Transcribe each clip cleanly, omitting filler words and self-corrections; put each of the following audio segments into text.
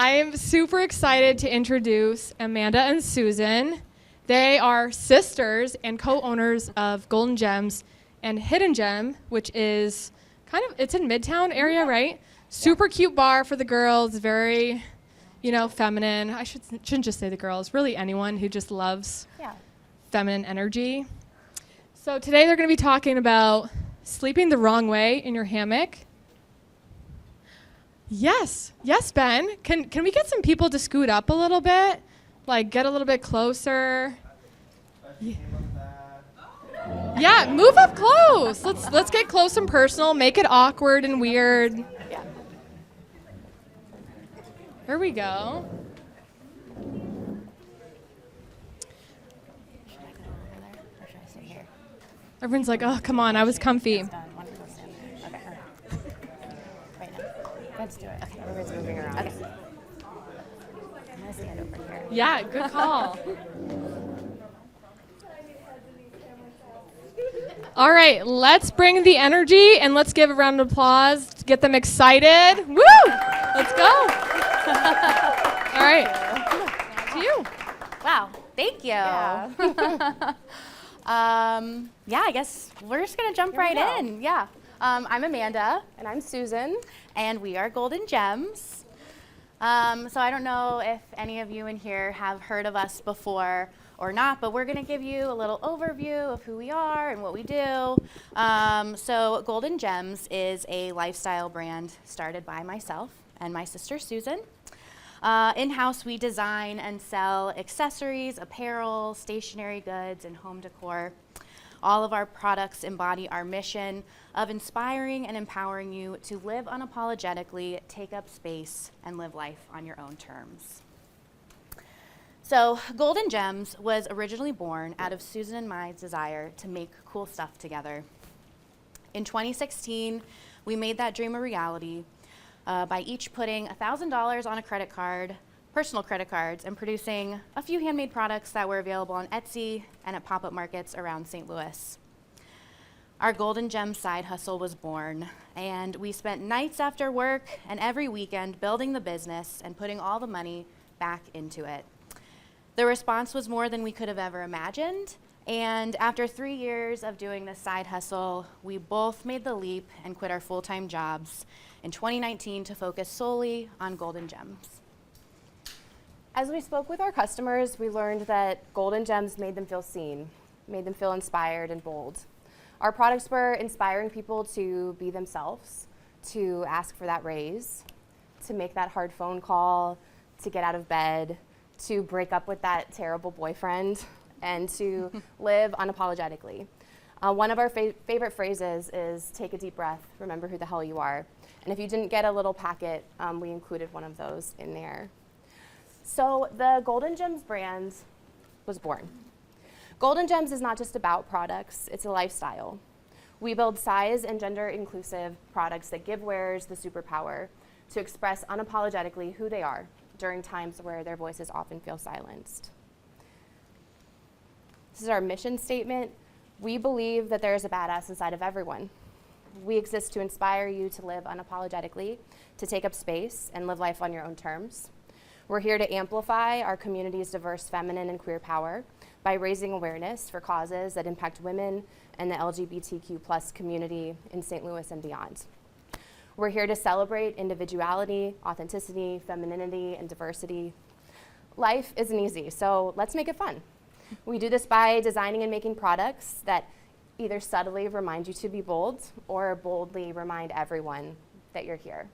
I am super excited to introduce Amanda and Susan. They are sisters and co-owners of Golden Gems and Hidden Gem, which is it's in Midtown area, right? Super cute bar for the girls, very, feminine. I shouldn't just say the girls, really anyone who just loves feminine energy. So today they're going to be talking about sleeping the wrong way in your hammock. Yes, Ben. Can we get some people to scoot up a little bit? Like get a little bit closer. Yeah, move up close. Let's get close and personal. Make it awkward and weird. Yeah. Here we go. Should I go over there or should I stay here? Everyone's like, oh, come on, I was comfy. Okay. Right now. Let's do it. Okay, everybody's moving around. Okay. I'm gonna stand over here. Yeah, good call. All right, let's bring the energy and let's give a round of applause to get them excited. Woo! Let's go. All right. To you. Wow, thank you. Yeah. I guess we're just gonna jump right in. Yeah. I'm Amanda. And I'm Susan. And we are Golden Gems. So I don't know if any of you in here have heard of us before or not, but we're gonna give you a little overview of who we are and what we do. So Golden Gems is a lifestyle brand started by myself and my sister Susan. In-house, we design and sell accessories, apparel, stationery goods, and home decor. All of our products embody our mission of inspiring and empowering you to live unapologetically, take up space, and live life on your own terms. So Golden Gems was originally born out of Susan and my desire to make cool stuff together. In 2016, we made that dream a reality by each putting $1,000 on a credit card, personal credit cards, and producing a few handmade products that were available on Etsy and at pop-up markets around St. Louis. Our Golden Gem side hustle was born, and we spent nights after work and every weekend building the business and putting all the money back into it. The response was more than we could have ever imagined, and after 3 years of doing this side hustle, we both made the leap and quit our full-time jobs in 2019 to focus solely on Golden Gems. As we spoke with our customers, we learned that Golden Gems made them feel seen, made them feel inspired and bold. Our products were inspiring people to be themselves, to ask for that raise, to make that hard phone call, to get out of bed, to break up with that terrible boyfriend, and to live unapologetically. One of our favorite phrases is take a deep breath, remember who the hell you are. And if you didn't get a little packet, we included one of those in there. So the Golden Gems brand was born. Golden Gems is not just about products, it's a lifestyle. We build size and gender inclusive products that give wearers the superpower to express unapologetically who they are during times where their voices often feel silenced. This is our mission statement. We believe that there is a badass inside of everyone. We exist to inspire you to live unapologetically, to take up space and live life on your own terms. We're here to amplify our community's diverse feminine and queer power by raising awareness for causes that impact women and the LGBTQ+ community in St. Louis and beyond. We're here to celebrate individuality, authenticity, femininity, and diversity. Life isn't easy, so let's make it fun. We do this by designing and making products that either subtly remind you to be bold or boldly remind everyone that you're here.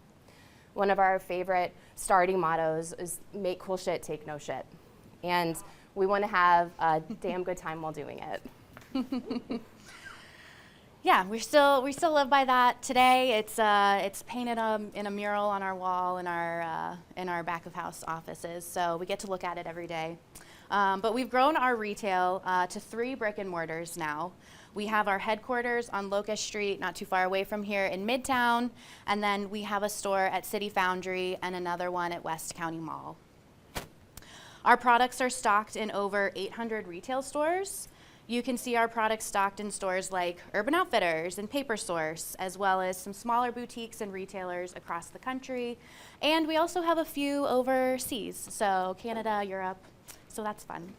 One of our favorite starting mottos is make cool shit, take no shit. And we want to have a damn good time while doing it. Yeah, we still live by that today. It's painted in a mural on our wall in our back of house offices, so we get to look at it every day. But we've grown our retail to 3 brick and mortars now. We have our headquarters on Locust Street, not too far away from here in Midtown, and then we have a store at City Foundry and another one at West County Mall. Our products are stocked in over 800 retail stores, You can see our products stocked in stores like Urban Outfitters and Paper Source, as well as some smaller boutiques and retailers across the country. And we also have a few overseas, so Canada, Europe, so that's fun.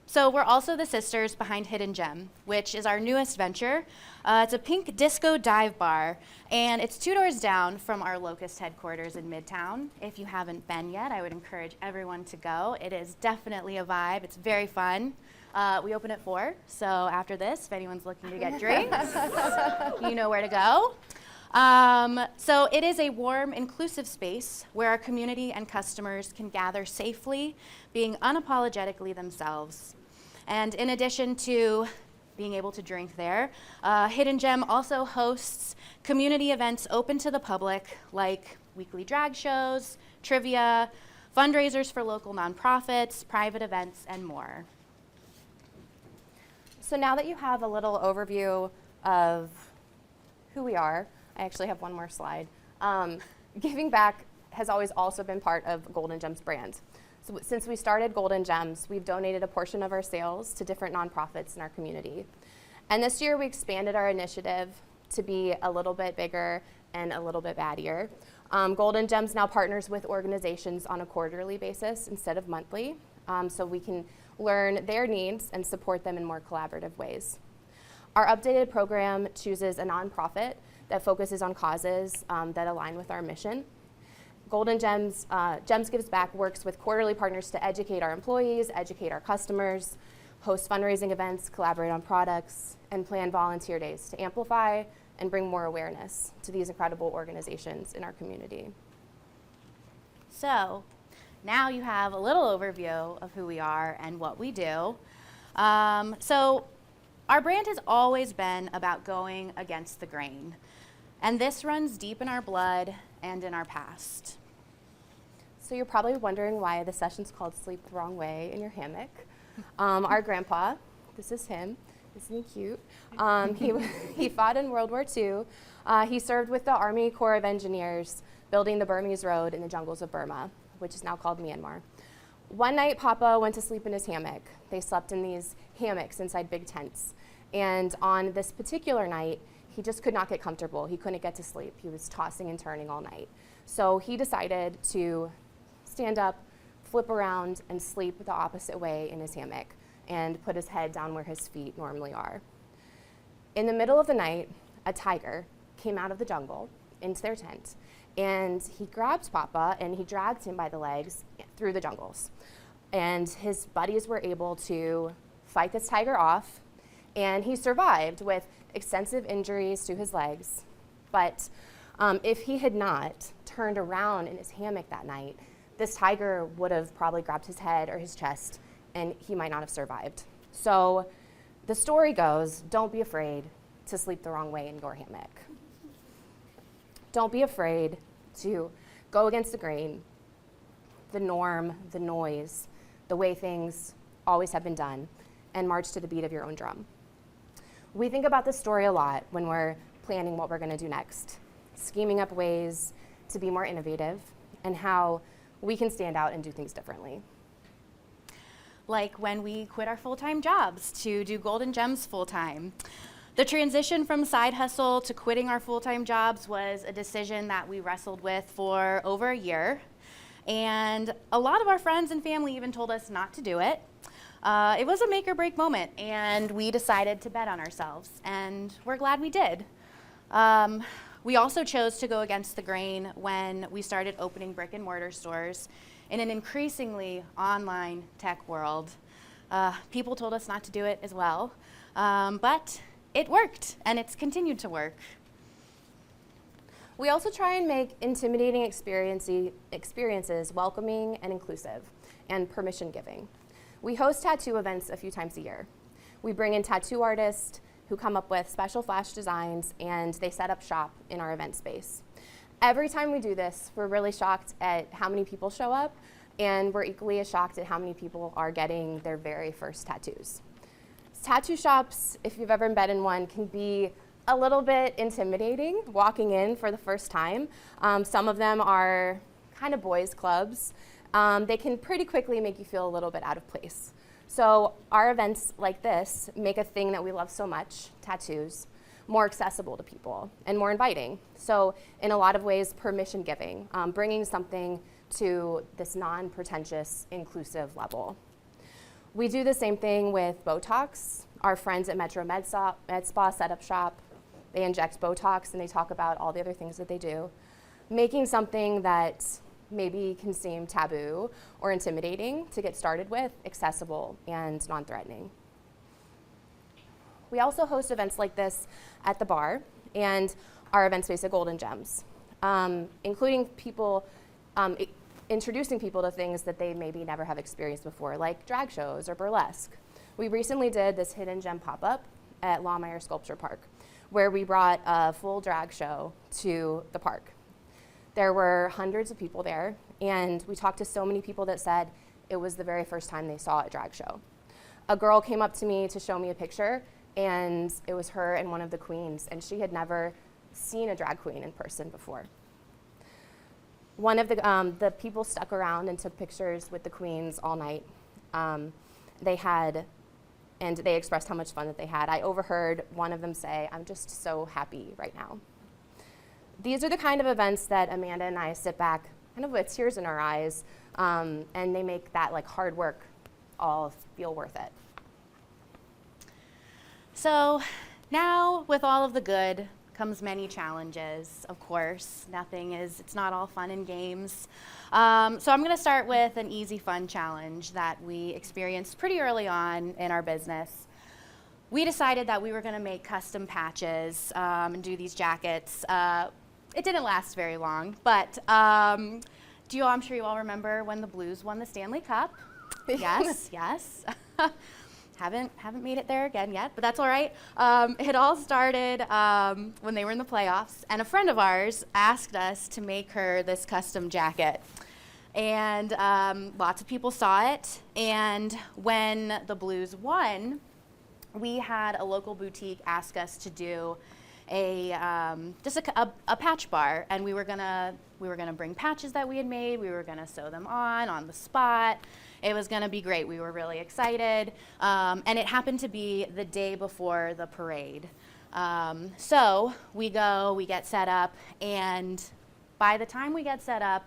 So we're also the sisters behind Hidden Gem, which is our newest venture. It's a pink disco dive bar, and it's 2 doors down from our Locust headquarters in Midtown. If you haven't been yet, I would encourage everyone to go. It is definitely a vibe. It's very fun. We open at 4, so after this, if anyone's looking to get drinks, you know where to go. So it is a warm, inclusive space where our community and customers can gather safely, being unapologetically themselves. And in addition to being able to drink there, Hidden Gem also hosts community events open to the public, like weekly drag shows, trivia, fundraisers for local nonprofits, private events, and more. So now that you have a little overview of who we are, I actually have one more slide. Giving back has always also been part of Golden Gems brand. So since we started Golden Gems, we've donated a portion of our sales to different nonprofits in our community. And this year we expanded our initiative to be a little bit bigger and a little bit baddier. Golden Gems now partners with organizations on a quarterly basis instead of monthly, so we can learn their needs and support them in more collaborative ways. Our updated program chooses a nonprofit that focuses on causes that align with our mission. Golden Gems, Gems Gives Back works with quarterly partners to educate our employees, educate our customers, host fundraising events, collaborate on products, and plan volunteer days to amplify and bring more awareness to these incredible organizations in our community. So now you have a little overview of who we are and what we do. So our brand has always been about going against the grain. And this runs deep in our blood and in our past. So you're probably wondering why the session's called Sleep the Wrong Way in Your Hammock. Our grandpa, this is him, isn't he cute? He fought in World War II. He served with the Army Corps of Engineers, building the Burmese Road in the jungles of Burma, which is now called Myanmar. One night, Papa went to sleep in his hammock. They slept in these hammocks inside big tents. And on this particular night, he just could not get comfortable. He couldn't get to sleep. He was tossing and turning all night. So he decided to stand up, flip around, and sleep the opposite way in his hammock and put his head down where his feet normally are. In the middle of the night, a tiger came out of the jungle into their tent, and he grabbed Papa and he dragged him by the legs through the jungles. And his buddies were able to fight this tiger off, and he survived with extensive injuries to his legs. But if he had not turned around in his hammock that night, this tiger would have probably grabbed his head or his chest, and he might not have survived. So the story goes, don't be afraid to sleep the wrong way in your hammock. Don't be afraid to go against the grain, the norm, the noise, the way things always have been done, and march to the beat of your own drum. We think about this story a lot when we're planning what we're going to do next, scheming up ways to be more innovative and how we can stand out and do things differently. Like when we quit our full-time jobs to do Golden Gems full-time. The transition from side hustle to quitting our full-time jobs was a decision that we wrestled with for over a year. And a lot of our friends and family even told us not to do it. It was a make or break moment, and we decided to bet on ourselves, and we're glad we did. We also chose to go against the grain when we started opening brick and mortar stores in an increasingly online tech world. People told us not to do it as well, but it worked, and it's continued to work. We also try and make intimidating experiences welcoming and inclusive, and permission-giving. We host tattoo events a few times a year. We bring in tattoo artists who come up with special flash designs, and they set up shop in our event space. Every time we do this, we're really shocked at how many people show up, and we're equally as shocked at how many people are getting their very first tattoos. Tattoo shops, if you've ever been in one, can be a little bit intimidating walking in for the first time. Some of them are kind of boys' clubs. They can pretty quickly make you feel a little bit out of place. So our events like this make a thing that we love so much, tattoos, more accessible to people and more inviting. So in a lot of ways, permission giving, bringing something to this non-pretentious, inclusive level. We do the same thing with Botox. Our friends at Metro Med Spa set up shop. They inject Botox and they talk about all the other things that they do. Making something that maybe can seem taboo or intimidating to get started with accessible and non-threatening. We also host events like this at the bar and our event space at Golden Gems, including people, introducing people to things that they maybe never have experienced before, like drag shows or burlesque. We recently did this hidden gem pop-up at Lawmeyer Sculpture Park, where we brought a full drag show to the park. There were hundreds of people there, and we talked to so many people that said it was the very first time they saw a drag show. A girl came up to me to show me a picture, and it was her and one of the queens, and she had never seen a drag queen in person before. One of the people stuck around and took pictures with the queens all night. They expressed how much fun that they had. I overheard one of them say, "I'm just so happy right now." These are the kind of events that Amanda and I sit back kind of with tears in our eyes, and they make that like hard work all feel worth it. So now with all of the good comes many challenges, of course. It's not all fun and games. So I'm gonna start with an easy, fun challenge that we experienced pretty early on in our business. We decided that we were gonna make custom patches and do these jackets. It didn't last very long, but I'm sure you all remember when the Blues won the Stanley Cup. Yes, yes. Haven't made it there again yet, but that's all right. It all started when they were in the playoffs, and a friend of ours asked us to make her this custom jacket. And lots of people saw it, and when the Blues won, we had a local boutique ask us to do a patch bar, and we were gonna bring patches that we had made. We were gonna sew them on the spot. It was gonna be great. We were really excited, and it happened to be the day before the parade. So we get set up, and by the time we get set up,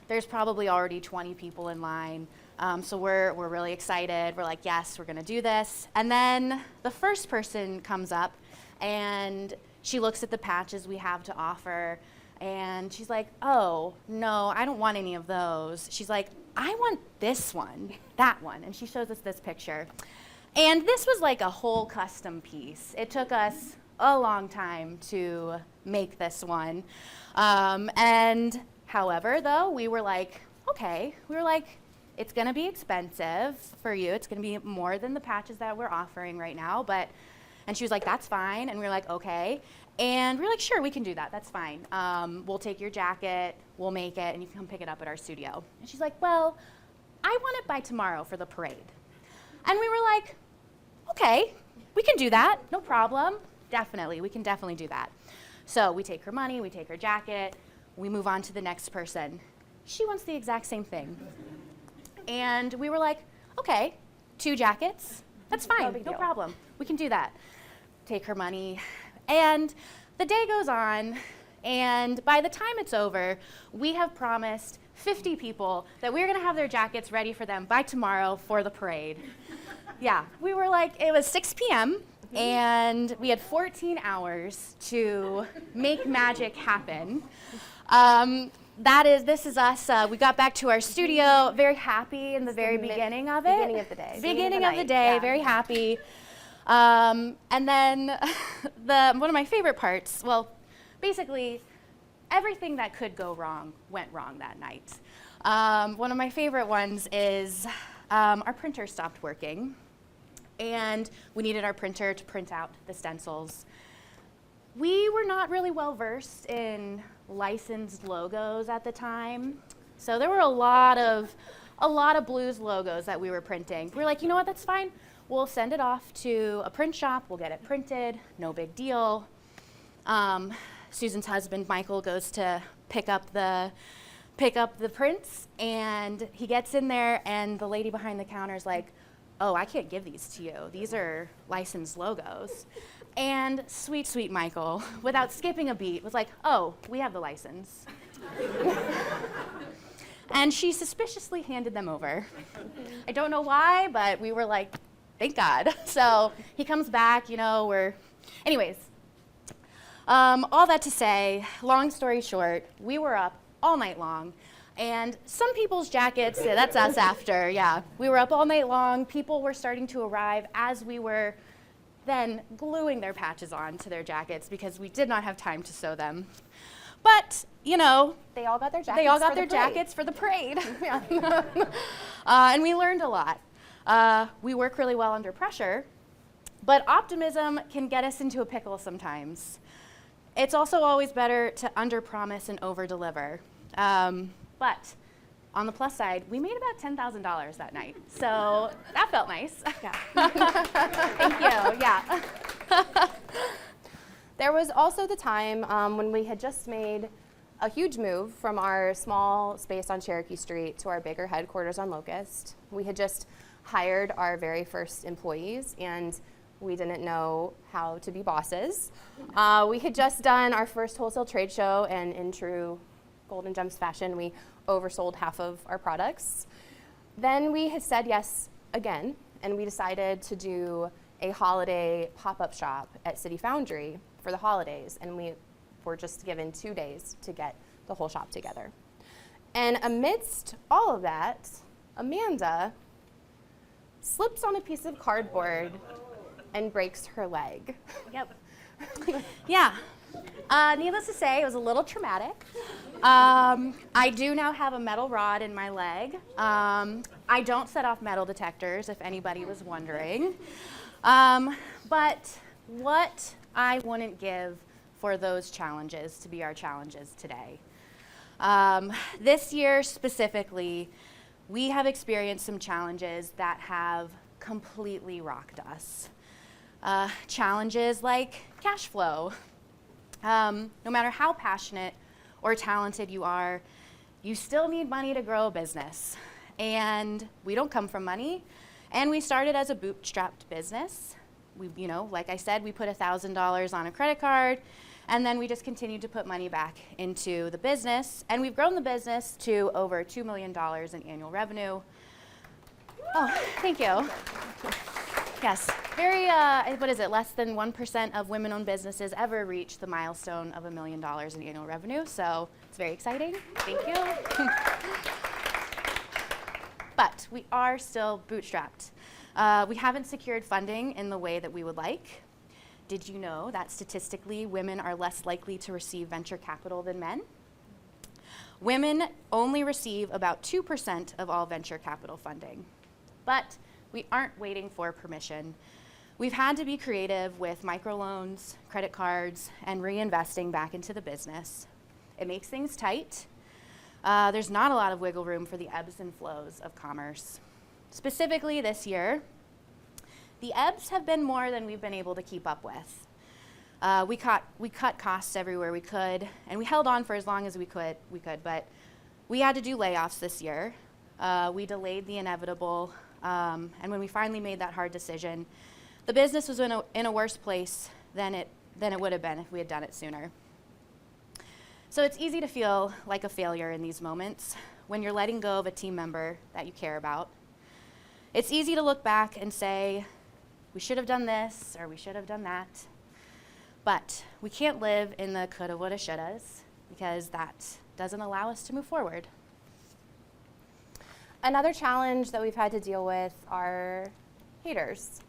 there's probably already 20 people in line. So we're really excited. We're like, yes, we're gonna do this. And then the first person comes up, and she looks at the patches we have to offer, and she's like, "Oh, no, I don't want any of those." She's like, "I want this one, that one." And she shows us this picture. And this was like a whole custom piece. It took us a long time to make this one. And however, though, we were like, it's gonna be expensive for you. It's gonna be more than the patches that we're offering right now, and she was like, "That's fine." And we were like, "Okay." And we were like, "Sure, we can do that. That's fine. We'll take your jacket, we'll make it, and you can come pick it up at our studio." And she's like, "Well, I want it by tomorrow for the parade." And we were like, "Okay, we can do that. No problem. Definitely, we can definitely do that." So we take her money, we take her jacket, we move on to the next person. She wants the exact same thing. And we were like, "Okay, 2 jackets. That's fine. No problem. We can do that." Take her money. And the day goes on, and by the time it's over, we have promised 50 people that we're gonna have their jackets ready for them by tomorrow for the parade. Yeah, we were like, it was 6 p.m., and we had 14 hours to make magic happen. This is us. We got back to our studio, very happy in the very beginning of it. Beginning of the day. Beginning of the day, yeah. Very happy. And then one of my favorite parts, well, basically everything that could go wrong went wrong that night. One of my favorite ones is our printer stopped working, and we needed our printer to print out the stencils. We were not really well versed in licensed logos at the time, so there were a lot of Blues logos that we were printing. We were like, you know what, that's fine. We'll send it off to a print shop. We'll get it printed. No big deal. Susan's husband, Michael, goes to pick up the prints, and he gets in there, and the lady behind the counter is like, oh, I can't give these to you. These are licensed logos. And sweet, sweet Michael, without skipping a beat, was like, oh, we have the license. And she suspiciously handed them over. I don't know why, but we were like, thank God. So he comes back, anyways. All that to say, long story short, we were up all night long. And some people's jackets, yeah, that's us after, yeah. We were up all night long. People were starting to arrive as we were then gluing their patches on to their jackets because we did not have time to sew them. But, they all got their jackets for the parade. And we learned a lot. We work really well under pressure, but optimism can get us into a pickle sometimes. It's also always better to under-promise and over-deliver. But on the plus side, we made about $10,000 that night, so that felt nice. Yeah. Thank you, yeah. There was also the time when we had just made a huge move from our small space on Cherokee Street to our bigger headquarters on Locust. We had just hired our very first employees, and we didn't know how to be bosses. We had just done our first wholesale trade show, and in true Golden Gems fashion, we oversold half of our products. Then we had said yes again, and we decided to do a holiday pop-up shop at City Foundry for the holidays, and we were just given 2 days to get the whole shop together. And amidst all of that, Amanda slips on a piece of cardboard and breaks her leg. Yep. Yeah. Needless to say, it was a little traumatic. I do now have a metal rod in my leg. I don't set off metal detectors, if anybody was wondering. But what I wouldn't give for those challenges to be our challenges today. This year specifically, we have experienced some challenges that have completely rocked us. Challenges like cash flow. No matter how passionate or talented you are, you still need money to grow a business. And we don't come from money. And we started as a bootstrapped business. We, like I said, we put $1,000 on a credit card, and then we just continued to put money back into the business. And we've grown the business to over $2 million in annual revenue. Oh, thank you. Yes, very, less than 1% of women-owned businesses ever reach the milestone of $1 million in annual revenue, so it's very exciting. Thank you. But we are still bootstrapped. We haven't secured funding in the way that we would like. Did you know that statistically women are less likely to receive venture capital than men? Women only receive about 2% of all venture capital funding. But we aren't waiting for permission. We've had to be creative with microloans, credit cards, and reinvesting back into the business. It makes things tight. There's not a lot of wiggle room for the ebbs and flows of commerce. Specifically this year, the ebbs have been more than we've been able to keep up with. We cut costs everywhere we could, and we held on for as long as we could, but we had to do layoffs this year. We delayed the inevitable, and when we finally made that hard decision, the business was in a worse place than it would have been if we had done it sooner. So it's easy to feel like a failure in these moments when you're letting go of a team member that you care about. It's easy to look back and say, we should have done this or we should have done that. But we can't live in the coulda, woulda, shouldas because that doesn't allow us to move forward. Another challenge that we've had to deal with are haters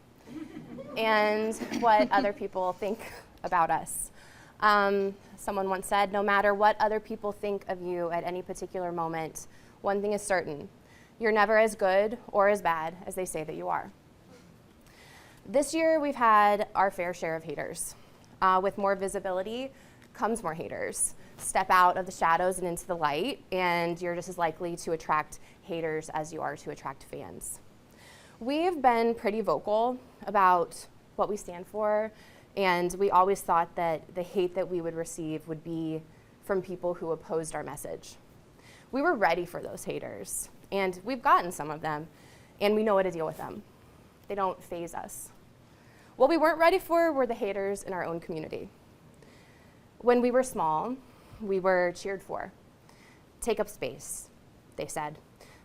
and what other people think about us. Someone once said, no matter what other people think of you at any particular moment, one thing is certain, you're never as good or as bad as they say that you are. This year we've had our fair share of haters. With more visibility comes more haters. Step out of the shadows and into the light, and you're just as likely to attract haters as you are to attract fans. We've been pretty vocal about what we stand for, and we always thought that the hate that we would receive would be from people who opposed our message. We were ready for those haters, and we've gotten some of them, and we know how to deal with them. They don't faze us. What we weren't ready for were the haters in our own community. When we were small, we were cheered for. Take up space, they said.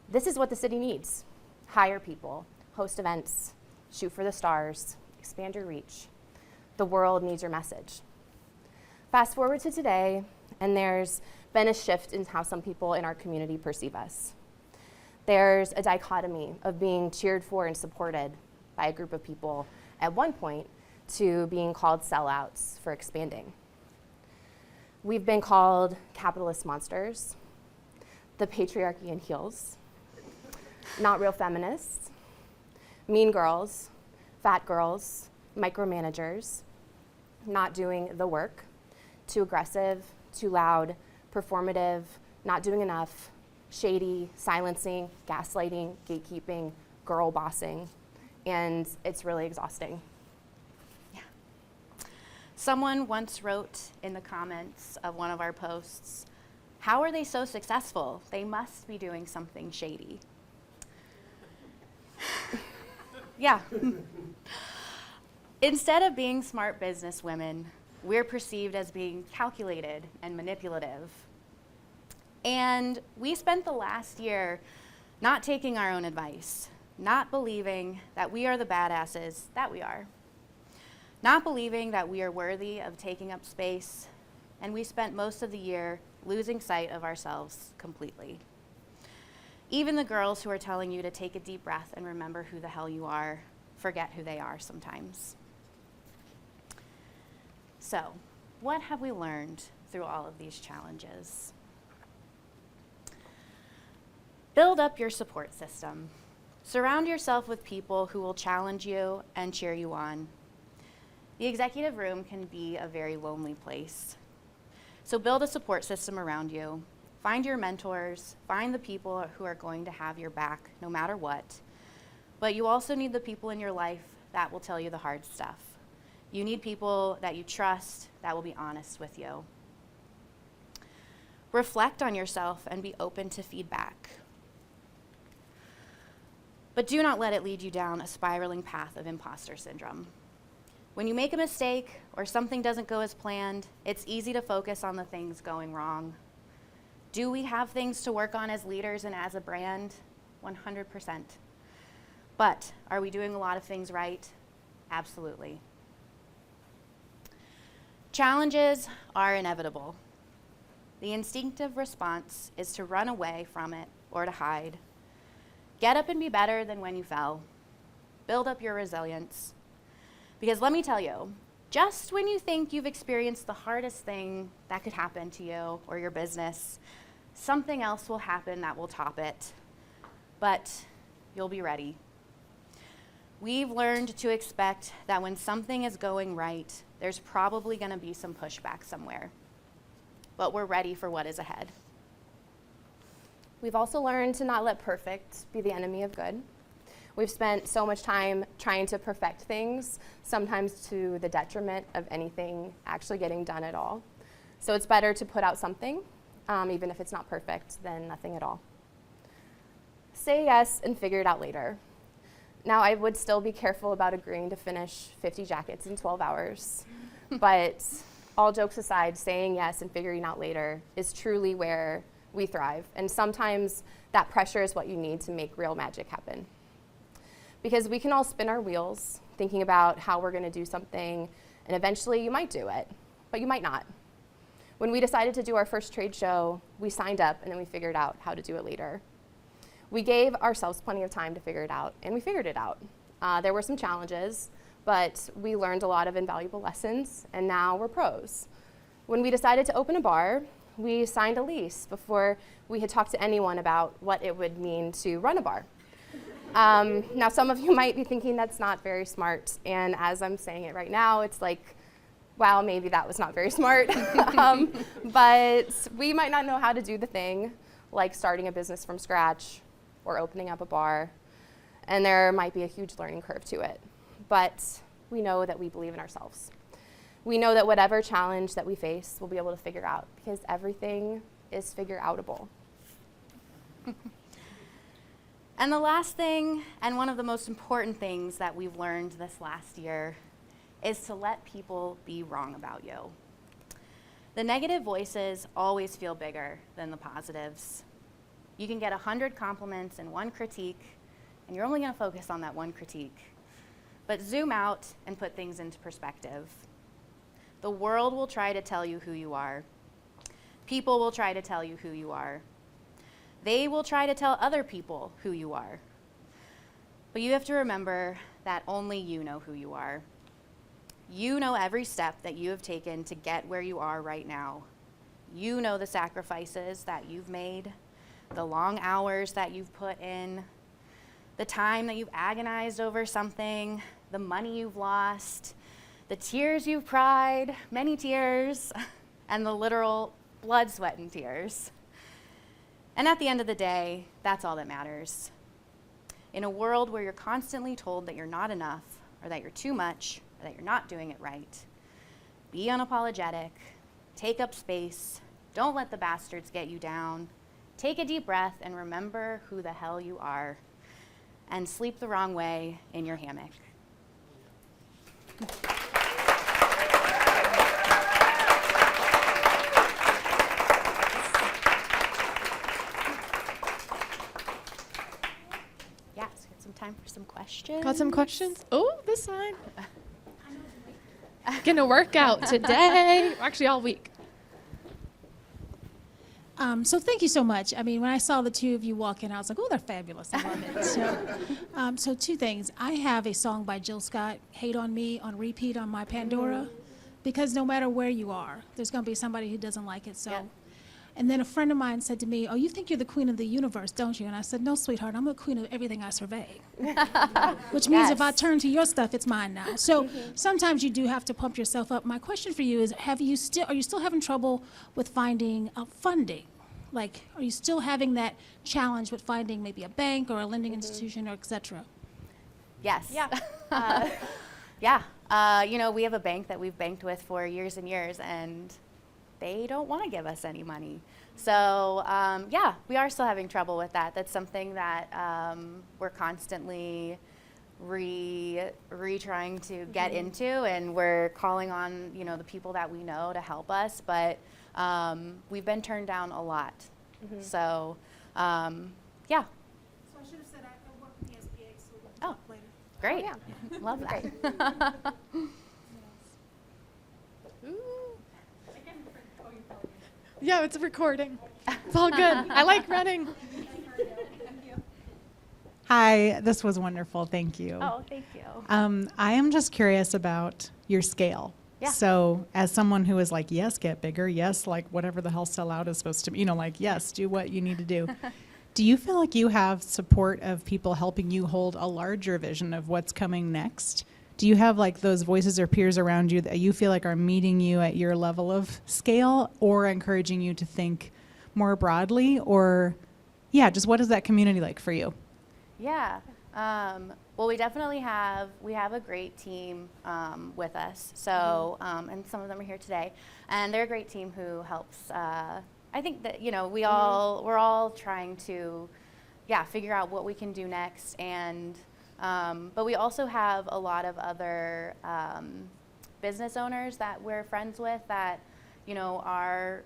This is what the city needs. Hire people, host events, shoot for the stars, expand your reach. The world needs your message. Fast forward to today, and there's been a shift in how some people in our community perceive us. There's a dichotomy of being cheered for and supported by a group of people at one point to being called sellouts for expanding. We've been called capitalist monsters, the patriarchy in heels, not real feminists, mean girls, fat girls, micromanagers, not doing the work, too aggressive, too loud, performative, not doing enough, shady, silencing, gaslighting, gatekeeping, girl bossing, and it's really exhausting. Yeah. Someone once wrote in the comments of one of our posts, "How are they so successful? They must be doing something shady." Yeah. Instead of being smart business women, we're perceived as being calculated and manipulative. And we spent the last year not taking our own advice, not believing that we are the badasses that we are, not believing that we are worthy of taking up space, and we spent most of the year losing sight of ourselves completely. Even the girls who are telling you to take a deep breath and remember who the hell you are, forget who they are sometimes. So, what have we learned through all of these challenges? Build up your support system. Surround yourself with people who will challenge you and cheer you on. The executive room can be a very lonely place. So build a support system around you. Find your mentors, find the people who are going to have your back no matter what. But you also need the people in your life that will tell you the hard stuff. You need people that you trust that will be honest with you. Reflect on yourself and be open to feedback. But do not let it lead you down a spiraling path of imposter syndrome. When you make a mistake or something doesn't go as planned, it's easy to focus on the things going wrong. Do we have things to work on as leaders and as a brand? 100%. But are we doing a lot of things right? Absolutely. Challenges are inevitable. The instinctive response is to run away from it or to hide. Get up and be better than when you fell. Build up your resilience. Because let me tell you, just when you think you've experienced the hardest thing that could happen to you or your business, something else will happen that will top it. But you'll be ready. We've learned to expect that when something is going right, there's probably going to be some pushback somewhere. But we're ready for what is ahead. We've also learned to not let perfect be the enemy of good. We've spent so much time trying to perfect things, sometimes to the detriment of anything actually getting done at all. So it's better to put out something, even if it's not perfect, than nothing at all. Say yes and figure it out later. Now, I would still be careful about agreeing to finish 50 jackets in 12 hours, but all jokes aside, saying yes and figuring out later is truly where we thrive. And sometimes that pressure is what you need to make real magic happen. Because we can all spin our wheels thinking about how we're going to do something, and eventually you might do it, but you might not. When we decided to do our first trade show, we signed up and then we figured out how to do it later. We gave ourselves plenty of time to figure it out, and we figured it out. There were some challenges, but we learned a lot of invaluable lessons, and now we're pros. When we decided to open a bar, we signed a lease before we had talked to anyone about what it would mean to run a bar. Now, some of you might be thinking that's not very smart, and as I'm saying it right now, it's like, wow, maybe that was not very smart. But we might not know how to do the thing, like starting a business from scratch or opening up a bar, and there might be a huge learning curve to it. But we know that we believe in ourselves. We know that whatever challenge that we face, we'll be able to figure out, because everything is figure-outable. And the last thing, and one of the most important things that we've learned this last year, is to let people be wrong about you. The negative voices always feel bigger than the positives. You can get 100 compliments and one critique, and you're only going to focus on that one critique. But zoom out and put things into perspective. The world will try to tell you who you are. People will try to tell you who you are. They will try to tell other people who you are. But you have to remember that only you know who you are. You know every step that you have taken to get where you are right now. You know the sacrifices that you've made, the long hours that you've put in, the time that you've agonized over something, the money you've lost, the tears you've cried, many tears, and the literal blood, sweat, and tears. And at the end of the day, that's all that matters. In a world where you're constantly told that you're not enough, or that you're too much, or that you're not doing it right, be unapologetic, take up space, don't let the bastards get you down, take a deep breath and remember who the hell you are, and sleep the wrong way in your hammock. Yeah, so we have some time for some questions. Got some questions? Oh, this side. Gonna work out today. Actually, all week. So thank you so much. I mean, when I saw the two of you walk in, I was like, oh, they're fabulous. I love it. So two things. I have a song by Jill Scott, Hate on Me, on repeat on my Pandora, because no matter where you are, there's going to be somebody who doesn't like it. So, Yeah. And then a friend of mine said to me, oh, you think you're the queen of the universe, don't you? And I said, no, sweetheart, I'm the queen of everything I survey. Which means if I Yes. turn to your stuff, it's mine now. So sometimes you do have to pump yourself up. My question for you is, are you still having trouble with finding funding? Like, are you still having that challenge with finding maybe a bank or a lending institution or et cetera? Yes. Yeah. Yeah. You know, we have a bank that we've banked with for years and years, and they don't want to give us any money. So, yeah, we are still having trouble with that. That's something that we're constantly trying to get into, and we're calling on, you know, the people that we know to help us, but we've been turned down a lot. So, yeah, So I should have said I work with the SBA, so we'll Oh. talk later. great. yeah. Love that. Yeah, it's recording. It's all good. I like running. Hi, this was wonderful. Thank you. Oh, thank you. I am just curious about your scale. Yeah. So, as someone who is like, yes, get bigger, yes, like whatever the hell sell out is supposed to be, you know, like, yes, do what you need to do. Do you feel like you have support of people helping you hold a larger vision of what's coming next? Do you have like those voices or peers around you that you feel like are meeting you at your level of scale or encouraging you to think more broadly? Or, yeah, just what is that community like for you? Yeah. Well, we definitely have a great team with us. So, and some of them are here today, and they're a great team who helps. I think that, you know, we're all trying to, yeah, figure out what we can do next, and but we also have a lot of other business owners that we're friends with that, you know, are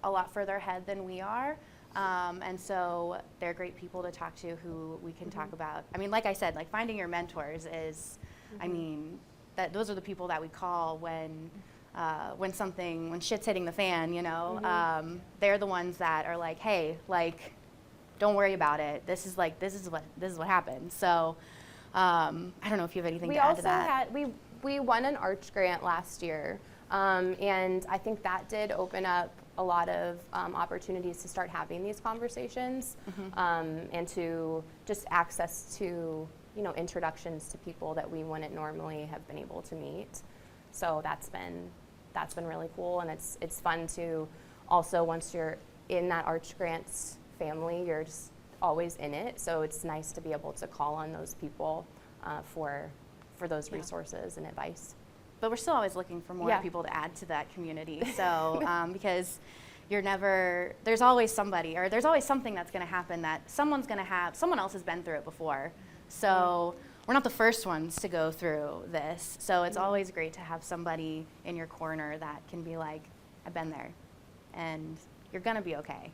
a lot further ahead than we are. And so they're great people to talk to who we can talk about. I mean, like I said, like finding your mentors is, I mean, those are the people that we call when shit's hitting the fan, you know. They're the ones that are like, hey, like, don't worry about it. This is what happened. So, I don't know if you have anything to add to that. We won an Arch grant last year, and I think that did open up a lot of opportunities to start having these conversations, and to just access to, you know, introductions to people that we wouldn't normally have been able to meet. So that's been really cool, and it's fun to also, once you're in that Arch Grants family, you're just always in it. So it's nice to be able to call on those people for those resources and advice. But we're still always looking for more Yeah. people to add to that community. So, because, there's always somebody, or there's always something that's going to happen that someone else has been through it before. So we're not the first ones to go through this. So it's always great to have somebody in your corner that can be like, I've been there, and you're going to be okay.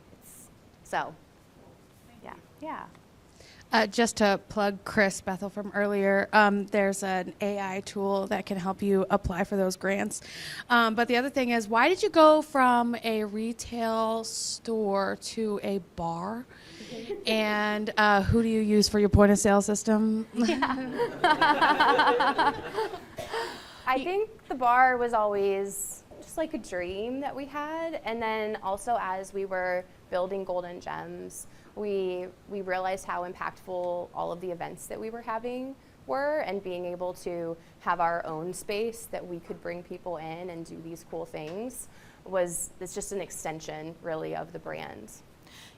Yeah. Just to plug Chris Bethel from earlier, there's an AI tool that can help you apply for those grants. But the other thing is, why did you go from a retail store to a bar? And who do you use for your point of sale system? I think the bar was always just like a dream that we had. And then also as we were building Golden Gems, we realized how impactful all of the events that we were having were, and being able to have our own space that we could bring people in and do these cool things it's just an extension really of the brand.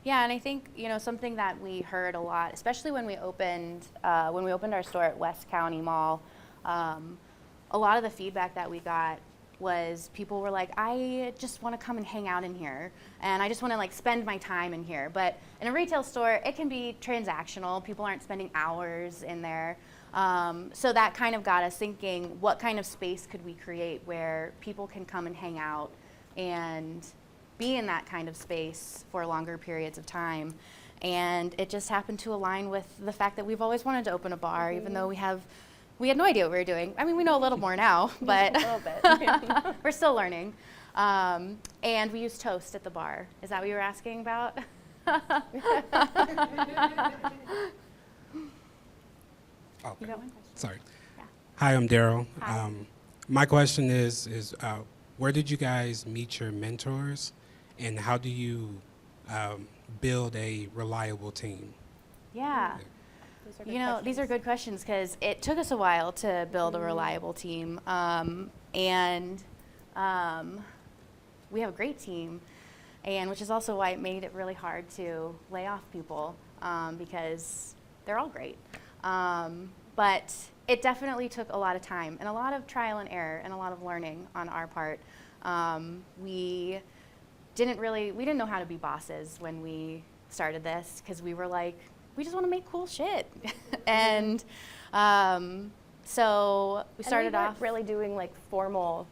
Yeah, and I think, something that we heard a lot, especially when we opened our store at West County Mall, a lot of the feedback that we got was people were like, I just want to come and hang out in here, and I just want to like spend my time in here. But in a retail store, it can be transactional. People aren't spending hours in there. So that kind of got us thinking, what kind of space could we create where people can come and hang out and be in that kind of space for longer periods of time. And it just happened to align with the fact that we've always wanted to open a bar, even though we had no idea what we were doing. I mean, we know a little more now, but A little bit. we're still learning. And we use toast at the bar. Is that what you were asking about? Oh, You got one question? sorry. Yeah. Hi, I'm Daryl. Hi. My question is where did you guys meet your mentors, and how do you build a reliable team? Yeah. These are good questions because it took us a while to build a reliable team. And we have a great team, and which is also why it made it really hard to lay off people because they're all great. But it definitely took a lot of time and a lot of trial and error and a lot of learning on our part. We didn't know how to be bosses when we started this because we were like, we just want to make cool shit. And so we started off really doing like formal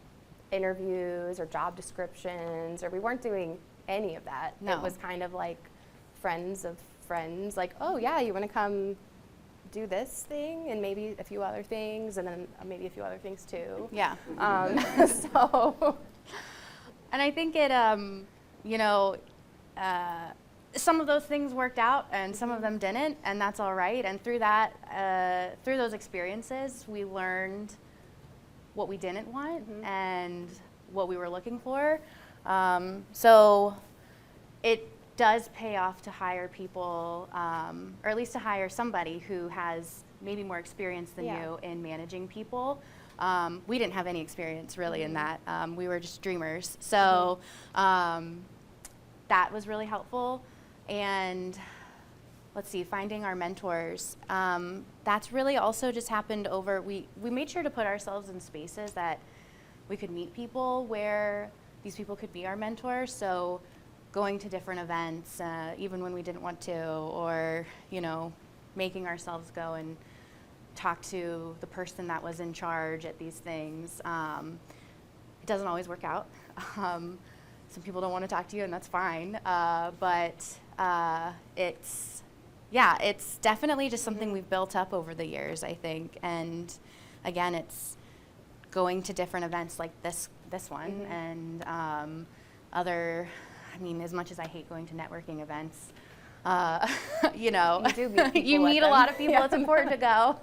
interviews or job descriptions, or we weren't doing any of that. No. It was kind of like friends of friends, like, oh yeah, you want to come do this thing and maybe a few other things, and then maybe a few other things too. Yeah. So. And I think it, some of those things worked out and some of them didn't, and that's all right. And through those experiences, we learned what we didn't want and what we were looking for. So it does pay off to hire people, or at least to hire somebody who has maybe more experience than you in managing people. We didn't have any experience really in that. We were just dreamers. So that was really helpful. And let's see, finding our mentors. That's really also just happened over, we made sure to put ourselves in spaces that we could meet people where these people could be our mentors. So going to different events, even when we didn't want to, or, making ourselves go and talk to the person that was in charge at these things. It doesn't always work out. Some people don't want to talk to you, and that's fine. But it's definitely just something we've built up over the years, I think. And again, it's going to different events like this one, and other. I mean, as much as I hate going to networking events, you do meet people you meet a lot of people. Yeah. It's important to go.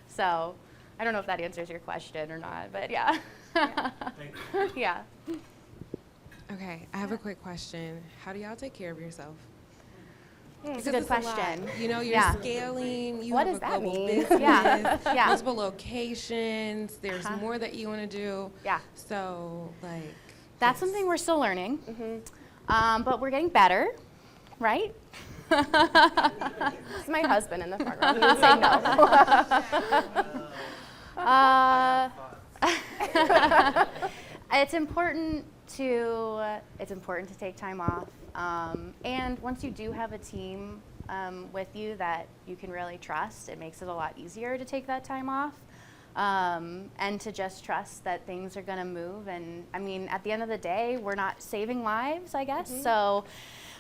So, I don't know if that answers your question or not, but yeah. Thank you. Yeah. Okay, I have a quick question. How do y'all take care of yourself? It's a good question. You're scaling. You What have does a that global mean? business. Yeah. Multiple locations. There's more that you want to do. Yeah. So, That's something we're still learning, but we're getting better, right? It's my husband in the front row. He would say no. It's important Two, it's important to take time off. And once you do have a team with you that you can really trust, it makes it a lot easier to take that time off. And to just trust that things are going to move. And I mean, at the end of the day, we're not saving lives, I guess. So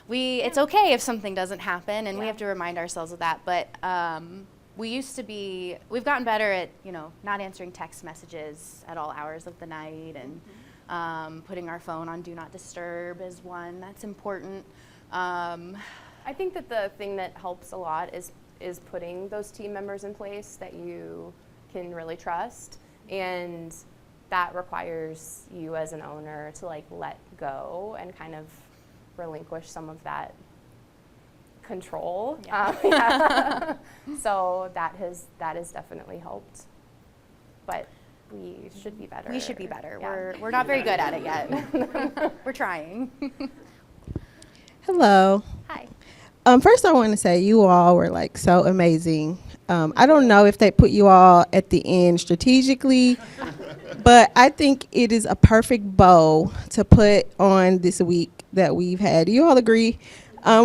it's okay if something doesn't happen, and we have to remind ourselves of that. But we've gotten better at, not answering text messages at all hours of the night, and putting our phone on Do Not Disturb is one that's important. I think that the thing that helps a lot is putting those team members in place that you can really trust, and that requires you as an owner to like let go and kind of relinquish some of that control. So that has definitely helped, but we should be better. We should be better. Yeah. We're not very good at it yet. We're trying. Hello. Hi. First, I want to say you all were like so amazing. I don't know if they put you all at the end strategically, but I think it is a perfect bow to put on this week that we've had. Do you all agree?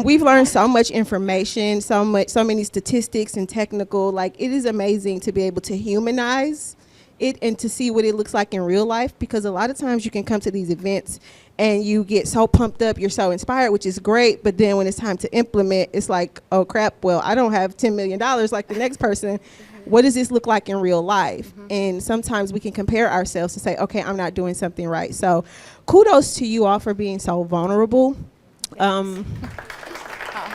We've learned so much information, so many statistics and technical. Like, it is amazing to be able to humanize it and to see what it looks like in real life, because a lot of times you can come to these events and you get so pumped up, you're so inspired, which is great, but then when it's time to implement, it's like, oh crap, well, I don't have $10 million like the next person. What does this look like in real life? And sometimes we can compare ourselves to say, okay, I'm not doing something right. So kudos to you all for being so vulnerable. Oh,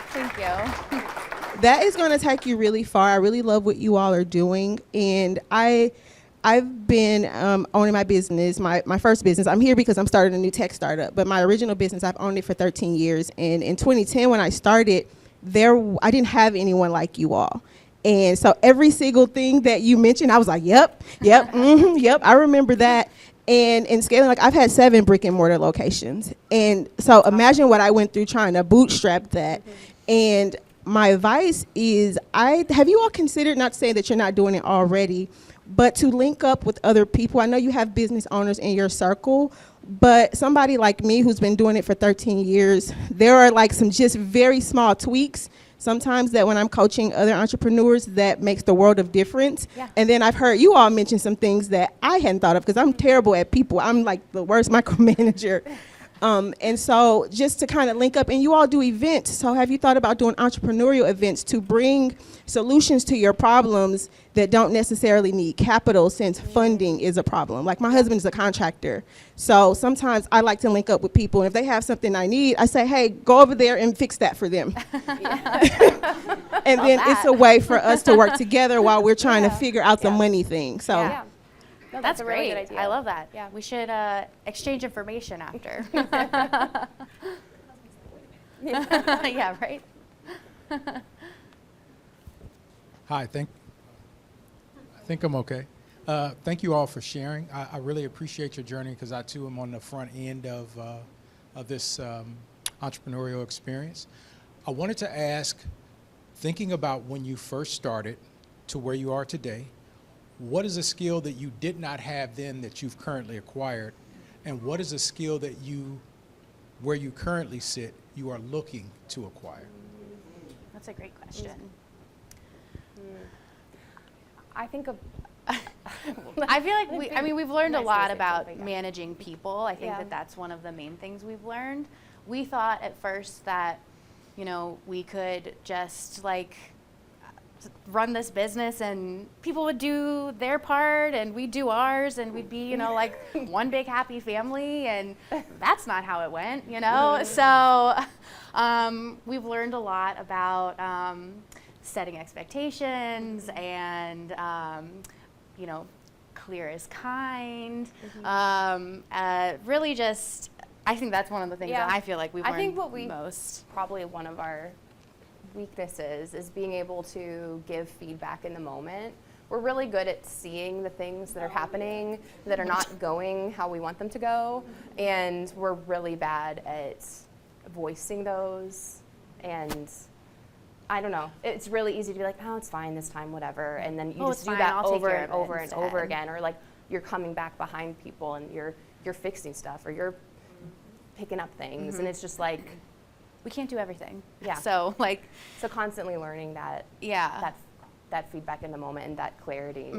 thank you. That is going to take you really far. I really love what you all are doing. And I've been owning my business, my first business. I'm here because I'm starting a new tech startup. But my original business, I've owned it for 13 years. And in 2010, when I started, I didn't have anyone like you all. And so every single thing that you mentioned, I was like, yep, yep, yep, I remember that. And in scaling, like, I've had 7 brick and mortar locations. And so imagine what I went through trying to bootstrap that. And my advice is, have you all considered, not saying that you're not doing it already, but to link up with other people? I know you have business owners in your circle, but somebody like me who's been doing it for 13 years, there are like some just very small tweaks sometimes that when I'm coaching other entrepreneurs that makes the world of difference. Yeah. And then I've heard you all mention some things that I hadn't thought of, because I'm terrible at people. I'm like the worst micromanager. And so just to kind of link up, and you all do events. So have you thought about doing entrepreneurial events to bring solutions to your problems that don't necessarily need capital, since funding is a problem? Like, my husband is a contractor. So sometimes I like to link up with people, and if they have something I need, I say, hey, go over there and fix that for them. And then it's a way for us to work together while we're trying to figure out the money thing. So. Yeah. No, That's a really great. good idea. I love that. Yeah, we should exchange information after. Yeah, right? Hi, I think I'm okay. Thank you all for sharing. I really appreciate your journey, because I too am on the front end of this entrepreneurial experience. I wanted to ask, thinking about when you first started to where you are today, what is a skill that you did not have then that you've currently acquired? And what is a skill that where you currently sit, you are looking to acquire? That's a great question. I think I feel like we've learned a Nice lot to say about something, yeah. managing people. I think Yeah. that's one of the main things we've learned. We thought at first that, we could just like run this business and people would do their part and we'd do ours, and we'd be, like one big happy family, and that's not how it went, So we've learned a lot about setting expectations and, clear is kind. Really just, I think that's one of the things that I feel like we've learned most. Probably one of our weaknesses is being able to give feedback in the moment. We're really good at seeing the things that are happening that are not going how we want them to go, and we're really bad at voicing those. And I don't know, it's really easy to be like, oh, it's fine this time, whatever, and then you just it's do fine, that I'll take over care and of it over and over instead. again, or like you're coming back behind people and you're fixing stuff, or you're picking up things, and it's just like, We can't do everything. Yeah. So like, so constantly learning that yeah. that feedback in the moment and that clarity.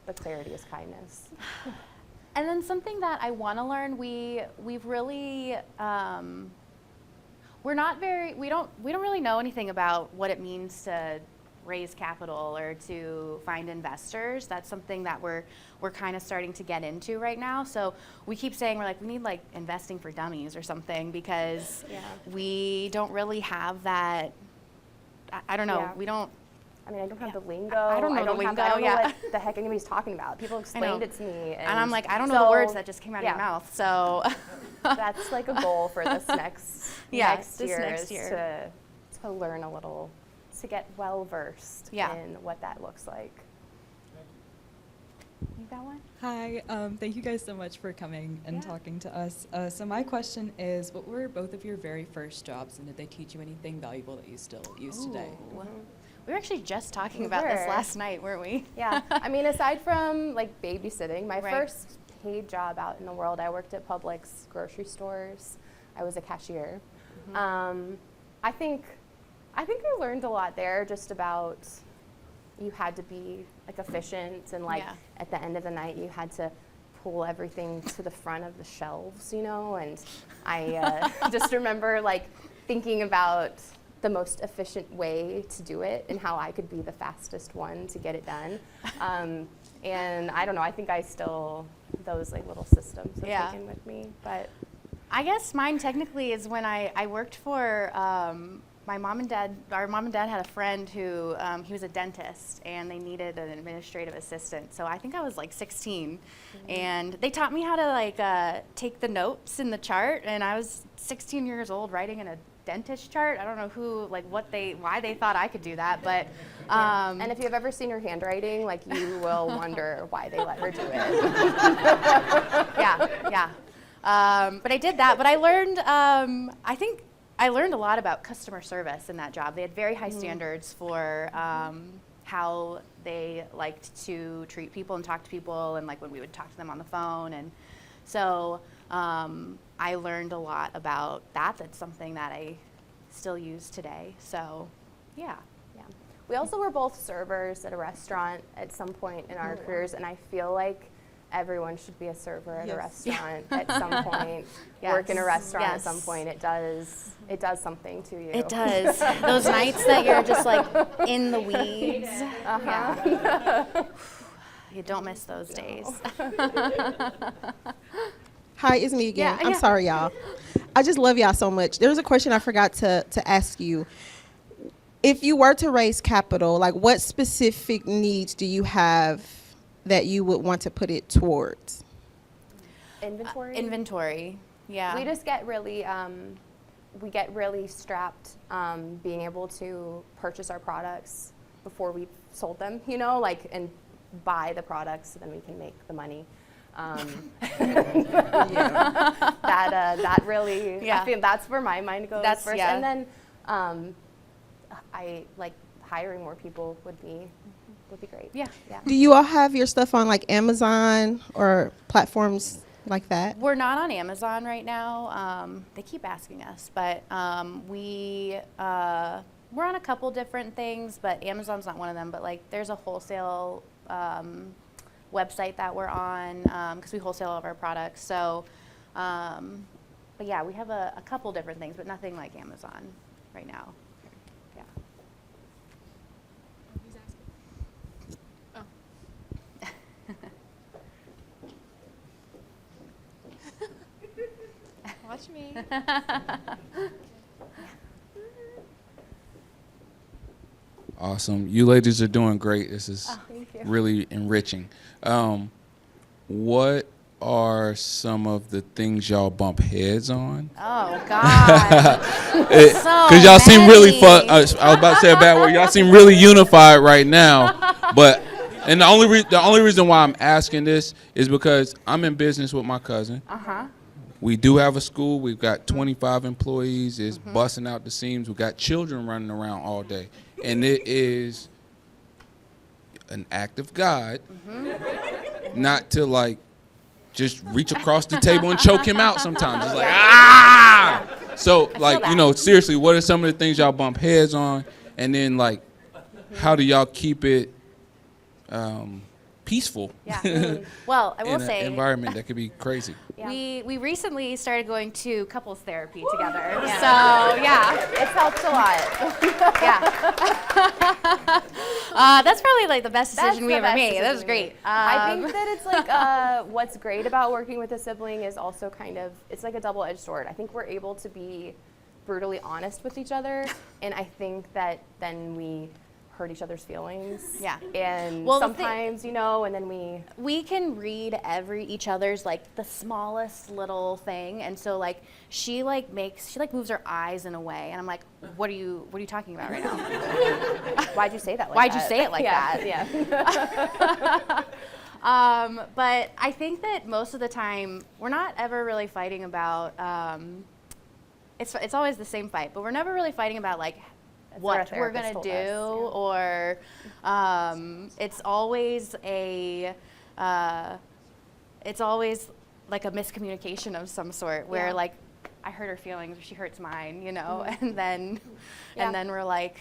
The clarity is kindness. And then something that I want to learn, we've really we don't really know anything about what it means to raise capital or to find investors. That's something that we're kind of starting to get into right now. So we keep saying we need like investing for dummies or something, because we don't really have that. I don't know. Yeah. We don't. I mean, I don't have the lingo. I don't know the lingo, I don't know yeah. what the heck anybody's talking about. People explained it to me. And I'm like, I don't know the words that just came out of your mouth. So that's like a goal for this next this year, next is year. to learn a little, to get well versed in what that looks like. You got one? Hi, thank you guys so much for coming and talking to us. So my question is, what were both of your very first jobs, and did they teach you anything valuable that you still use today? We were actually just talking about this last night, weren't we? Yeah, I mean, aside from like babysitting, my Right. first paid job out in the world, I worked at Publix grocery stores. I was a cashier. I think I learned a lot there, just about you had to be like efficient, and like at the end of the night you had to pull everything to the front of the shelves, you know. And I just remember like thinking about the most efficient way to do it and how I could be the fastest one to get it done. And I don't know, I think I still, those like little systems are taken with me. But I guess mine technically is when I worked for my mom and dad. Our mom and dad had a friend who, he was a dentist, and they needed an administrative assistant. So I think I was like 16, and they taught me how to like take the notes in the chart, and I was 16 years old writing in a dentist chart. I don't know why they thought I could do that, but and if you've ever seen her handwriting, like you will wonder why they let her do it. But I did that. But I learned, I think I learned a lot about customer service in that job. They had very high standards for how they liked to treat people and talk to people, and like when we would talk to them on the phone. And so I learned a lot about that. That's something that I still use today. So, yeah. We also were both servers at a restaurant at some point in our careers, and I feel like everyone should be a server at a restaurant at some point. Work in a restaurant at some point. It does something to you. It does. Those nights that you're just like in the weeds. You don't miss those days. Hi, it's me again. I'm sorry, y'all. I just love y'all so much. There was a question I forgot to ask you. If you were to raise capital, like what specific needs do you have that you would want to put it towards? Inventory, yeah. We just get really, strapped being able to purchase our products before we've sold them, you know, like, and buy the products so then we can make the money. That really, I feel that's where my mind goes first. And then I like hiring more people would be great. Yeah. Do you all have your stuff on like Amazon or platforms like that? We're not on Amazon right now. They keep asking us, but we're on a couple different things, but Amazon's not one of them. But like there's a wholesale website that we're on because we wholesale all of our products. So, but yeah, we have a couple different things, but nothing like Amazon right now. Yeah. Watch me. Awesome. You ladies are doing great. This is really enriching. What are some of the things y'all bump heads on? Oh, God. Because y'all seem really fun. I was about to say a bad word. Y'all seem really unified right now. But and the only reason why I'm asking this is because I'm in business with my cousin. We do have a school. We've got 25 employees. It's busting out the seams. We've got children running around all day. And it is an act of God not to like just reach across the table and choke him out sometimes. It's like, ah! So, like, you know, seriously, what are some of the things y'all bump heads on? And then, like, how do y'all keep it peaceful? Yeah. Well, I will in say, an environment that could be crazy. yeah. we recently started going to couples therapy together. Yeah. So yeah, It's helped a lot. yeah. That's probably like the best decision we ever made. That was great. I think that it's like what's great about working with a sibling is also kind of, it's like a double-edged sword. I think we're able to be brutally honest with each other, and I think that then we hurt each other's feelings. Yeah. And Well, the sometimes, you know, and then we can read each other's like the smallest little thing, and so like she moves her eyes in a way, and I'm like, what are you talking about right now? why'd you say that like Why'd that? you say it like that? Yeah. But I think that most of the time we're not ever really fighting about it's always the same fight, but we're never really fighting about like what we're gonna do, or it's always like a miscommunication of some sort where like I hurt her feelings or she hurts mine, you know, and then we're like,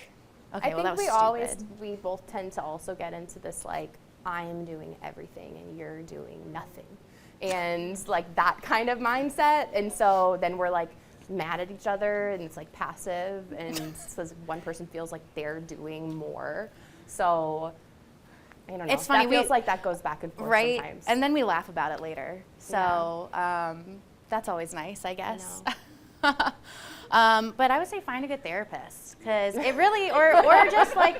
okay, well, that was stupid. We both tend to also get into this like, I am doing everything and you're doing nothing, and like that kind of mindset, and so then we're like mad at each other, and it's like passive, and so one person feels like they're doing more. So I don't know. It's funny. That feels like that goes back and forth right? sometimes. And then we laugh about it later. So that's always nice, I guess. But I would say find a good therapist, because it really, or just like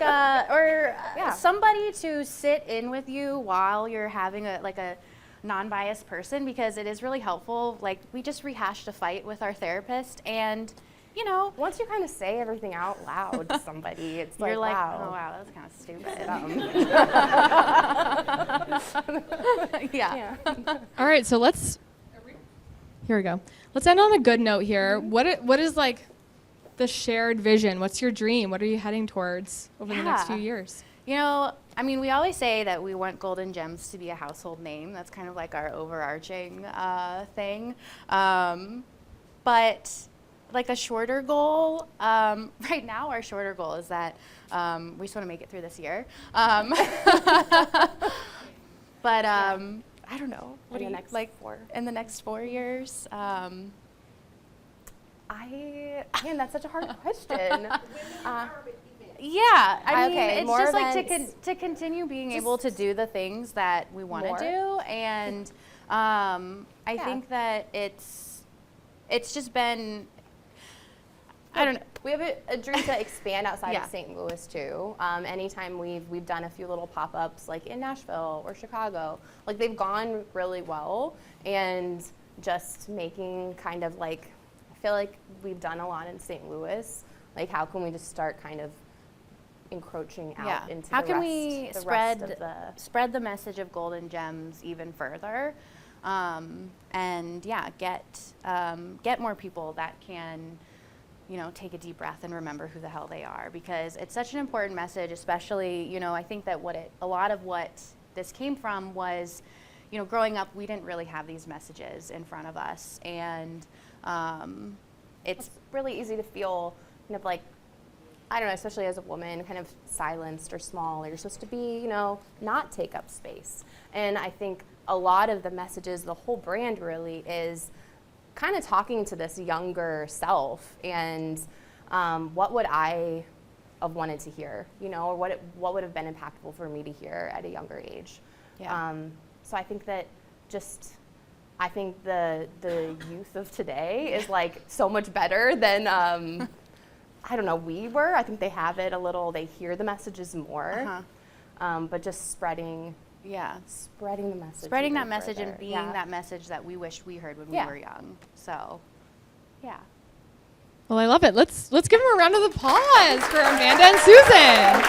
somebody to sit in with you while you're having a non-biased person, because it is really helpful. Like, we just rehashed a fight with our therapist, and you know, once you kind of say everything out loud to somebody, it's you're like, wow. oh wow, that's kind of stupid. Yeah. All right, so here we go. Let's end on a good note here. What is like the shared vision? What's your dream? What are you heading towards over the next few years? You know, I mean, we always say that we want Golden Gems to be a household name. That's kind of like our overarching thing. But like a shorter goal, right now our shorter goal is that we just want to make it through this year. But I don't know. What do you like in the next 4 years? Man, that's such a hard question. Yeah, I mean, it's more just like events. to continue being able to do the things that we want to do, and I think that it's just been, I don't know. We have a dream to expand outside of St. Louis too. Anytime we've done a few little pop-ups like in Nashville or Chicago, like they've gone really well, and just making kind of like, I feel like we've done a lot in St. Louis. Like, how can we just start kind of encroaching out into how the can rest, we the spread rest of the spread the message of Golden Gems even further, and get more people that can, you know, take a deep breath and remember who the hell they are, because it's such an important message. Especially, you know, I think that a lot of what this came from was, you know, growing up, we didn't really have these messages in front of us, and it's really easy to feel kind of like, I don't know, especially as a woman, kind of silenced or small, or you're supposed to be, you know, not take up space. And I think a lot of the messages, the whole brand really is kind of talking to this younger self, and what would I have wanted to hear, you know, or what would have been impactful for me to hear at a younger age. So I think that I think the youth of today is like so much better than I don't know, we were. I think they have it a little, they hear the messages more, but just spreading the message. Spreading that even message further. and being that message that we wished we heard when we were young. So, yeah. Well, I love it. Let's give them a round of applause for Amanda and Susan.